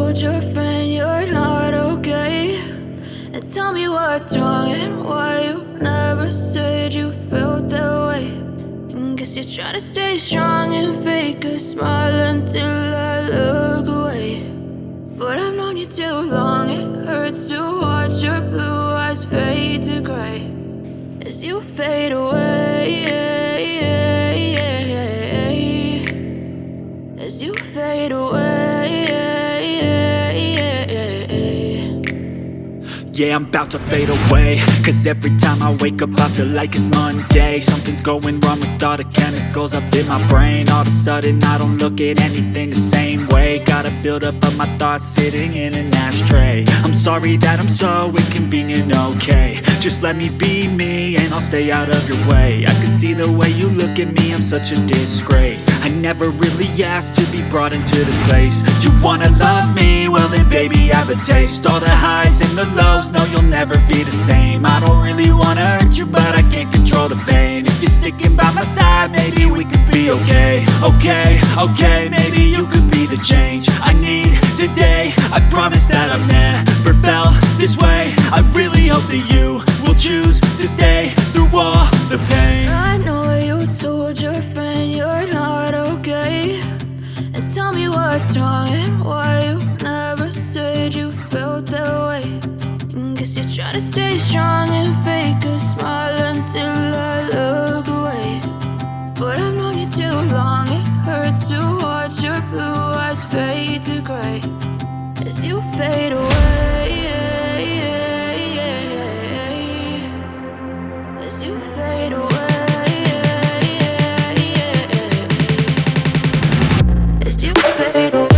told your friend you're not okay, and tell me what's wrong and why you never said you felt that way. And guess you're trying to stay strong and fake a smile until I look away. But I've known you too long, it hurts to watch your blue eyes fade to gray as you fade away, as you fade away. Yeah, I'm about to fade away, cause every time I wake up I feel like it's Monday. Something's going wrong with all the chemicals up in my brain. All of a sudden I don't look at anything the same way. Got a buildup of my thoughts sitting in an ashtray. I'm sorry that I'm so inconvenient, okay. Just let me be me and I'll stay out of your way. I can see the way you look at me, I'm such a disgrace. I never really asked to be brought into this place. You wanna love me? Well then baby, have a taste. All the highs and the lows, no, you'll never be the same. I don't really wanna hurt you, but I can't control the pain. If you're sticking by my side, maybe we could be okay. Okay, maybe you could be the change I need today. I promise that I've never felt this way. I really hope that you will choose to stay through all the pain. I know you told your friend you're not okay, and tell me what's wrong and why you never said you felt that way. And guess you're trying to stay strong and fake a smile until I look away. But I've known you too long, it hurts to watch your blue eyes fade to gray as you fade away, as you fade away, as you fade away.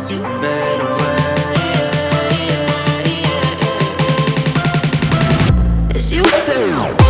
You fade away, as you fade away.